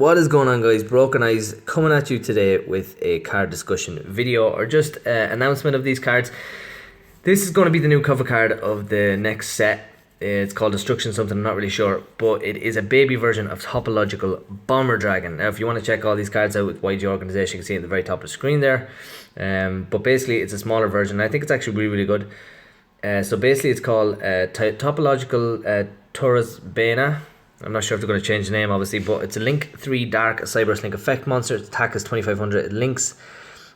What is going on, guys? Broken Eyes coming at you today with a card discussion video, or just announcement of these cards. This is going to be the new cover card of the next set. It's called Destruction something, I'm not really sure, but it is a baby version of Topological Bomber Dragon. Now if you want to check all these cards out with YG Organization, you can see at the very top of the screen there. But basically it's a smaller version, and I think it's actually really good. So basically it's called Topological Torusbaena. I'm not sure if they're going to change the name, obviously, but it's a Link 3 Dark, a Cyberse Link effect monster. Its attack is 2500. Links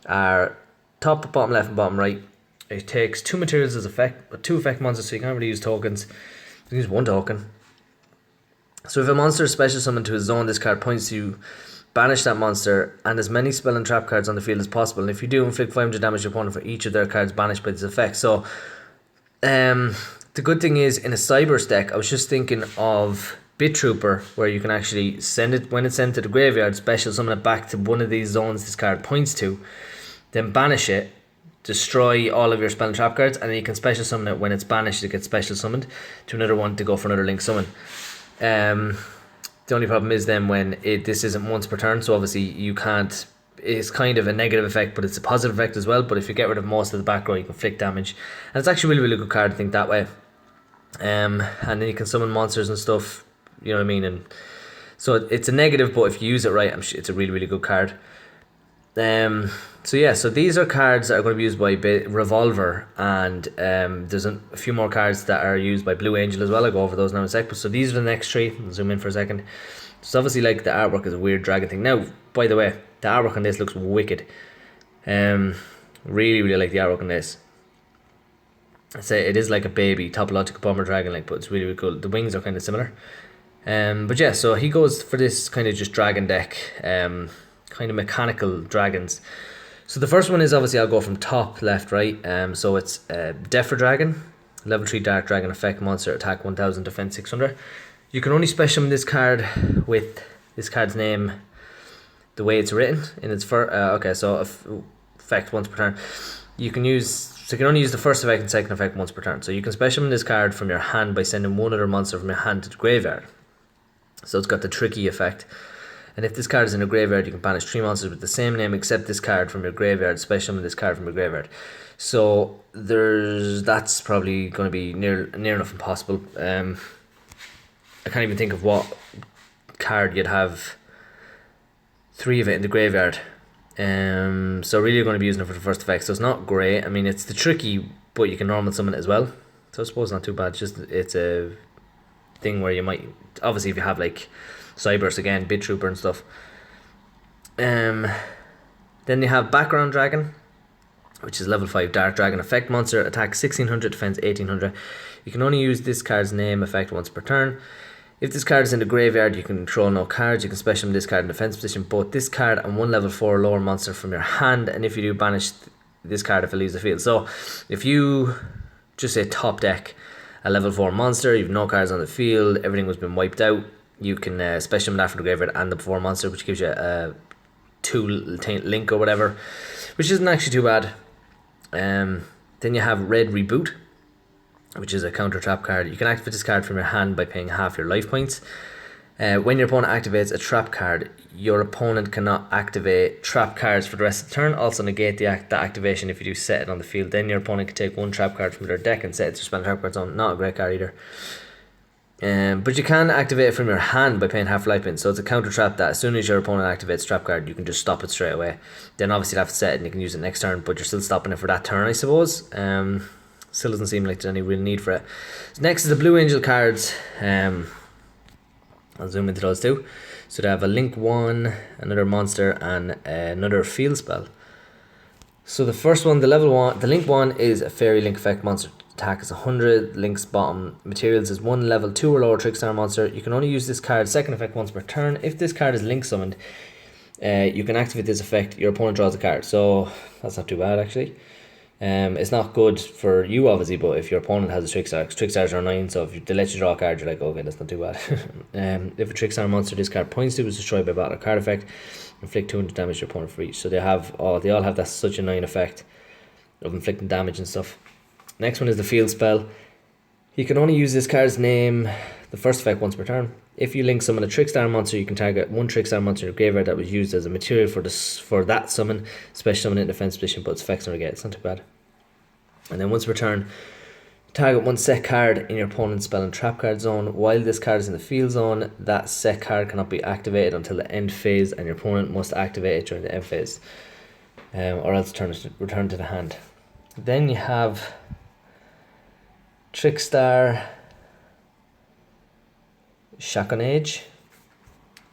are top, bottom left, and bottom right. It takes 2 materials as effect, 2 effect monsters, so you can't really use tokens. You can use 1 token. So if a monster is special summoned to a zone, this card points to banish that monster and as many spell and trap cards on the field as possible. And if you do, inflict 500 damage to your opponent for each of their cards banished by this effect. So, the good thing is, in a Cyberse deck, I was just thinking of Bit Trooper, where you can actually send it, when it's sent to the graveyard, special summon it back to one of these zones this card points to, then banish it, destroy all of your spell and trap cards, and then you can special summon it. When it's banished, it gets special summoned to another one to go for another link summon. The only problem is then when this isn't once per turn, so obviously you can't, it's kind of a negative effect, but it's a positive effect as well. But if you get rid of most of the back row, you can inflict damage, and it's actually really good card, I think, that way. And then you can summon monsters and stuff, you know what I mean, and so it's a negative, but if you use it right, it's a really good card. So yeah, so these are cards that are going to be used by Revolver, and there's a few more cards that are used by Blue Angel as well. I'll go over those now in a sec. But so these are the next 3. I'll zoom in for a second. So obviously, like, the artwork is a weird dragon thing. Now, by the way, the artwork on this looks wicked. Really like the artwork on this. I say it is like a baby Topological Bomber Dragon, like, but it's really cool. The wings are kind of similar. But yeah, so he goes for this kind of just dragon deck, kind of mechanical dragons. So the first one is, obviously, I'll go from top left, right. So it's Defra Dragon, level 3 Dark Dragon effect monster, attack 1000, defense 600. You can only special summon this card with this card's name the way it's written in its first. Okay, so effect once per turn. You can only use the first effect and second effect once per turn. So you can special summon this card from your hand by sending one other monster from your hand to the graveyard. So it's got the tricky effect. And if this card is in a graveyard, you can banish 3 monsters with the same name except this card from your graveyard. Special summon this card from your graveyard. So that's probably going to be near enough impossible. I can't even think of what card you'd have 3 of it in the graveyard. So really you're going to be using it for the first effect. So it's not great. I mean, it's the tricky, but you can normal summon it as well. So I suppose not too bad. It's a thing where you might, obviously, if you have like Cyberse again, Bit Trooper and stuff. Then you have Background Dragon, which is level 5 Dark Dragon effect monster, attack 1600, defense 1800. You can only use this card's name effect once per turn. If this card is in the graveyard, you can control no cards. You can special summon this card in defense position, both this card and 1 level 4 lower monster from your hand. And if you do, banish this card if it leaves the field. So if you just say top deck a level 4 monster, you've no cards on the field, everything has been wiped out, you can special summon that from the graveyard and the 4 monster, which gives you a 2 link or whatever, which isn't actually too bad. Then you have Red Reboot, which is a counter trap card. You can activate this card from your hand by paying half your life points. When your opponent activates a trap card, your opponent cannot activate trap cards for the rest of the turn. Also negate the activation if you do set it on the field. Then your opponent can take 1 trap card from their deck and set it to spell trap cards on. Not a great card either. But you can activate it from your hand by paying half life points. So it's a counter trap that as soon as your opponent activates trap card, you can just stop it straight away. Then obviously you have to set it and you can use it next turn, but you're still stopping it for that turn, I suppose. Still doesn't seem like there's any real need for it. So next is the Blue Angel cards. I'll zoom into those too. So they have a Link 1, another monster, and another field spell. So the first one, the Link 1 is a Fairy Link effect monster. Attack is 100. Link's bottom materials is 1 level 2 or lower Trickstar monster. You can only use this card's second effect once per turn. If this card is Link summoned, you can activate this effect. Your opponent draws a card. So that's not too bad, actually. It's not good for you, obviously, but if your opponent has a Trickstar, Trickstars are 9, so if they let you draw a card, you're like, okay, that's not too bad. If a Trickstar monster this card points to is destroyed by battle card effect, inflict 200 damage to your opponent for each. So they all have that such a 9 effect of inflicting damage and stuff. Next one is the field spell. You can only use this card's name, The first effect once per turn. If you link summon a Trickstar monster, you can target one Trickstar monster in your graveyard that was used as a material for that summon, special summon in defense position, but its effects are negate. It's not too bad. And then once per turn, target one set card in your opponent's spell and trap card zone. While this card is in the field zone, that set card cannot be activated until the end phase, and your opponent must activate it during the end phase, or else return to the hand. Then you have Trickstar Shotgun Age.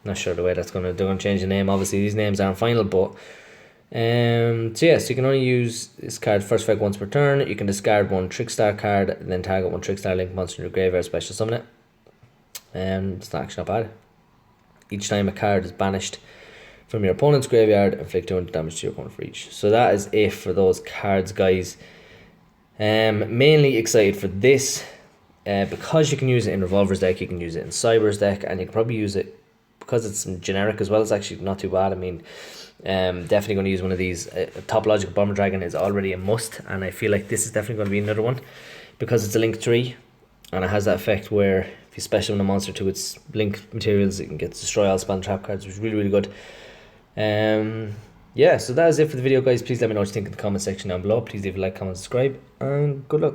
Not sure the way they're gonna change the name. Obviously, these names aren't final, but so yeah, so you can only use this card first effect once per turn. You can discard one Trickstar card, and then target one Trickstar link monster in your graveyard, special summon it. It's actually not bad. Each time a card is banished from your opponent's graveyard, inflict 200 damage to your opponent for each. So that is it for those cards, guys. Mainly excited for this because you can use it in Revolver's deck, you can use it in Cyberse deck, and you can probably use it because it's generic as well. It's actually not too bad. I mean, definitely going to use one of these. Topological Bomber Dragon is already a must, and I feel like this is definitely going to be another one because it's a link 3, and it has that effect where if you special a monster to its link materials, it can get destroy all spell and trap cards, which is really, really good. Yeah, so that is it for the video, guys. Please let me know what you think in the comment section down below. Please leave a like, comment, subscribe, and good luck.